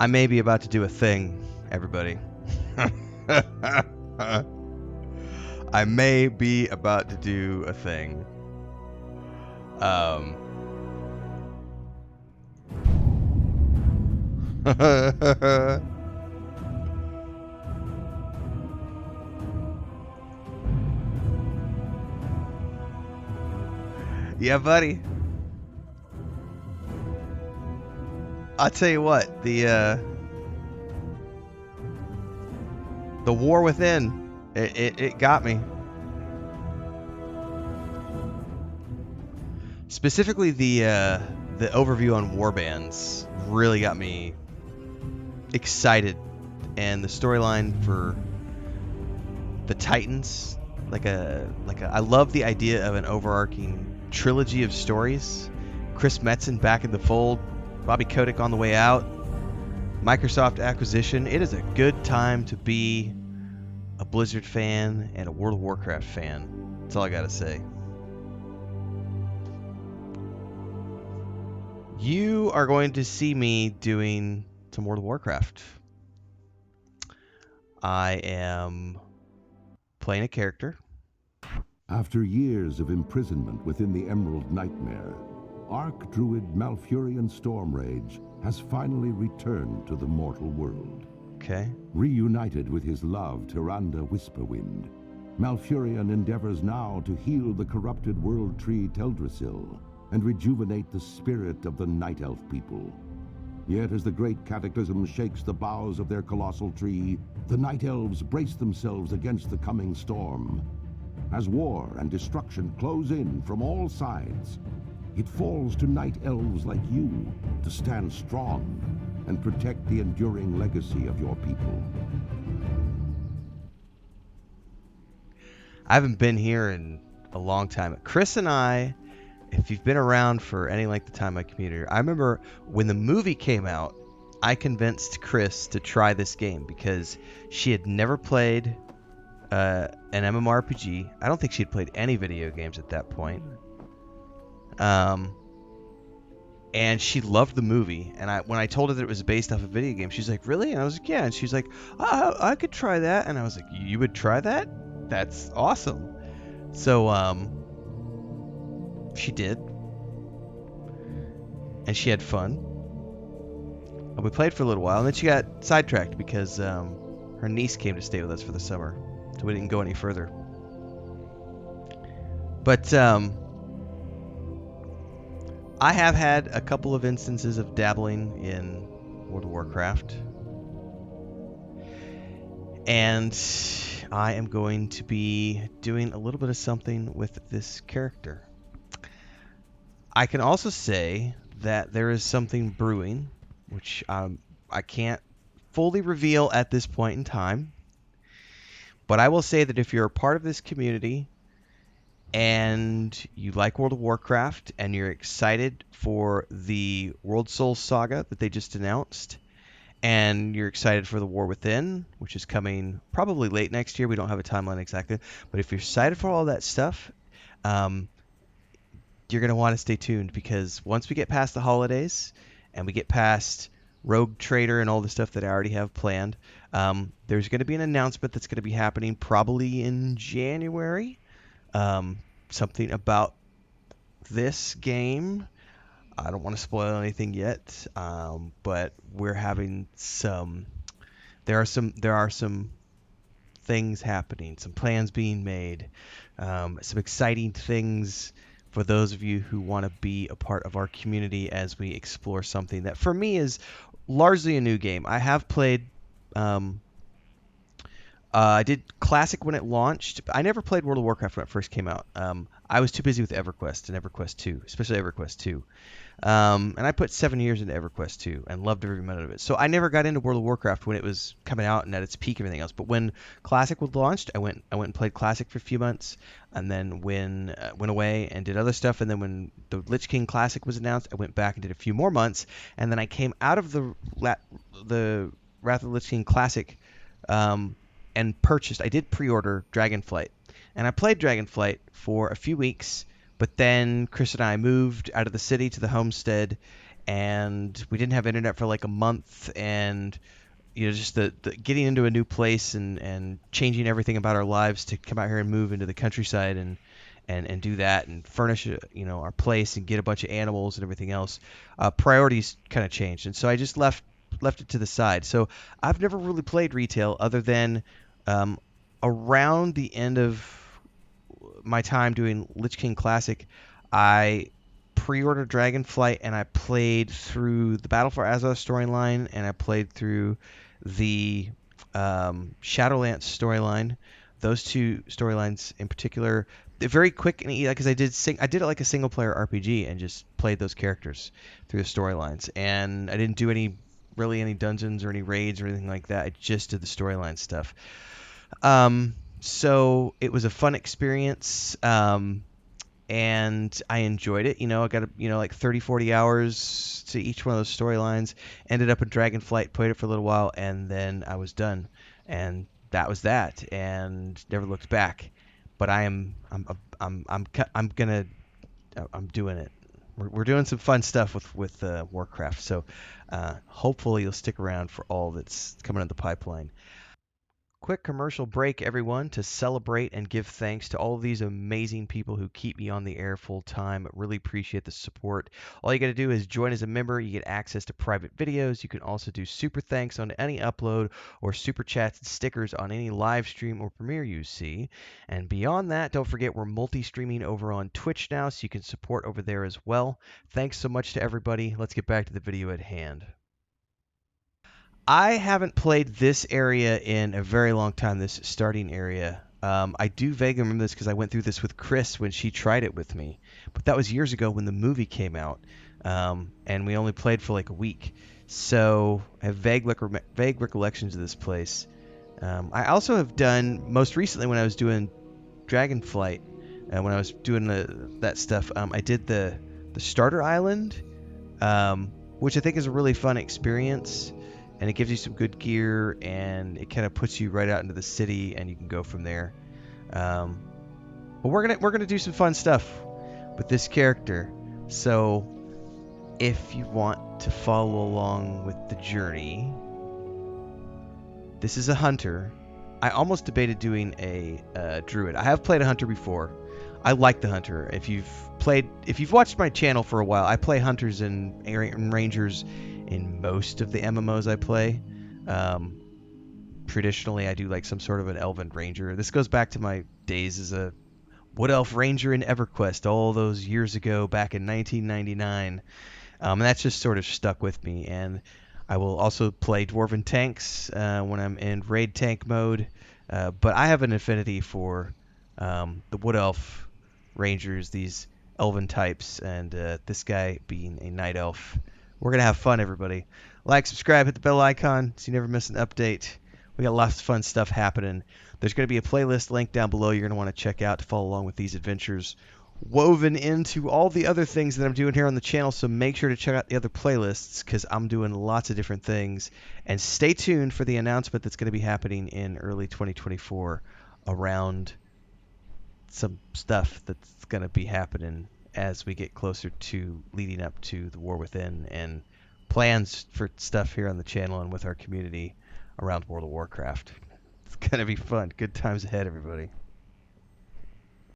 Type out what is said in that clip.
I may be about to do a thing, everybody. I may be about to do a thing. Yeah, buddy. I'll tell you what, the war within, it got me. Specifically, the overview on warbands really got me excited, and the storyline for the Titans, I love the idea of an overarching trilogy of stories. Chris Metzen back in the fold, Bobby Kotick on the way out, Microsoft acquisition. It is a good time to be a Blizzard fan and a World of Warcraft fan. That's all I gotta say. You are going to see me doing some World of Warcraft. I am playing a character. After years of imprisonment within the Emerald Nightmare, Archdruid Malfurion Stormrage has finally returned to the mortal world. Okay. Reunited with his love, Tyrande Whisperwind, Malfurion endeavors now to heal the corrupted world tree Teldrassil and rejuvenate the spirit of the Night Elf people. Yet as the great cataclysm shakes the boughs of their colossal tree, the Night Elves brace themselves against the coming storm. As war and destruction close in from all sides, it falls to Night Elves like you to stand strong and protect the enduring legacy of your people. I haven't been here in a long time. Chris and I, if you've been around for any length of time in my community, I remember when the movie came out, I convinced Chris to try this game because she had never played an MMORPG. I don't think she'd played any video games at that point. And she loved the movie. And when I told her that it was based off a video game, she's like, "Really?" And I was like, "Yeah." And she's like, I could try that." And I was like, "You would try that? That's awesome." So she did, and she had fun. And we played for a little while, and then she got sidetracked because her niece came to stay with us for the summer, so we didn't go any further. But I have had a couple of instances of dabbling in World of Warcraft, and I am going to be doing a little bit of something with this character. I can also say that there is something brewing, which I can't fully reveal at this point in time, but I will say that if you're a part of this community and you like World of Warcraft and you're excited for the World Soul Saga that they just announced, and you're excited for the War Within, which is coming probably late next year. We don't have a timeline exactly, but if you're excited for all that stuff, you're going to want to stay tuned, because once we get past the holidays and we get past Rogue Trader and all the stuff that I already have planned, there's going to be an announcement that's going to be happening probably in January. Something about this game. I don't want to spoil anything yet, but we're having there are some things happening, some plans being made, some exciting things for those of you who want to be a part of our community as we explore something that for me is largely a new game. I have played I did Classic when it launched. I never played World of Warcraft when it first came out. I was too busy with EverQuest and EverQuest 2, especially EverQuest 2. And I put 7 years into EverQuest 2 and loved every minute of it. So I never got into World of Warcraft when it was coming out and at its peak and everything else. But when Classic was launched, I went and played Classic for a few months, and then went away and did other stuff. And then when the Lich King Classic was announced, I went back and did a few more months. And then I came out of the Wrath of the Lich King Classic and purchased. I did pre-order Dragonflight, and I played Dragonflight for a few weeks, but then Chris and I moved out of the city to the homestead, and we didn't have internet for like a month, and just the getting into a new place and changing everything about our lives to come out here and move into the countryside and do that and furnish our place and get a bunch of animals and everything else. Priorities kind of changed, and so I just left it to the side. So I've never really played retail other than um, around the end of my time doing Lich King Classic. I pre-ordered Dragonflight and I played through the Battle for Azeroth storyline, and I played through the Shadowlands storyline. Those two storylines in particular, they're very quick and easy because I did it like a single player RPG and just played those characters through the storylines, and I didn't do any dungeons or any raids or anything like that. I just did the storyline stuff. So it was a fun experience. And I enjoyed it. I got like 30, 40 hours to each one of those storylines. Ended up in Dragonflight, played it for a little while, and then I was done. And that was that, and never looked back. But I'm doing it. We're doing some fun stuff with Warcraft. So hopefully you'll stick around for all that's coming in the pipeline. Quick commercial break, everyone, to celebrate and give thanks to all of these amazing people who keep me on the air full time. Really appreciate the support. All you got to do is join as a member. You get access to private videos. You can also do super thanks on any upload or super chats and stickers on any live stream or premiere you see. And beyond that, don't forget we're multi-streaming over on Twitch now, so you can support over there as well. Thanks so much to everybody. Let's get back to the video at hand. I haven't played this area in a very long time, this starting area. I do vaguely remember this because I went through this with Chris when she tried it with me. But that was years ago when the movie came out. And we only played for like a week. So I have vague recollections of this place. I also have done, most recently when I was doing Dragonflight, when I was doing that stuff, I did the starter island, which I think is a really fun experience, and it gives you some good gear, and it kind of puts you right out into the city, and you can go from there. But we're gonna do some fun stuff with this character. So if you want to follow along with the journey, this is a hunter. I almost debated doing a druid. I have played a hunter before. I like the hunter. If you've watched my channel for a while, I play hunters and rangers in most of the MMOs I play. Traditionally, I do like some sort of an elven ranger. This goes back to my days as a wood elf ranger in EverQuest all those years ago, back in 1999. And that's just sort of stuck with me. And I will also play dwarven tanks when I'm in raid tank mode. But I have an affinity for the wood elf rangers, these elven types, and this guy being a night elf. We're going to have fun, everybody. Like, subscribe, hit the bell icon so you never miss an update. We got lots of fun stuff happening. There's going to be a playlist link down below you're going to want to check out to follow along with these adventures, woven into all the other things that I'm doing here on the channel. So make sure to check out the other playlists because I'm doing lots of different things. And stay tuned for the announcement that's going to be happening in early 2024 around some stuff that's going to be happening as we get closer to leading up to the War Within, and plans for stuff here on the channel and with our community around World of Warcraft. It's going to be fun. Good times ahead, everybody.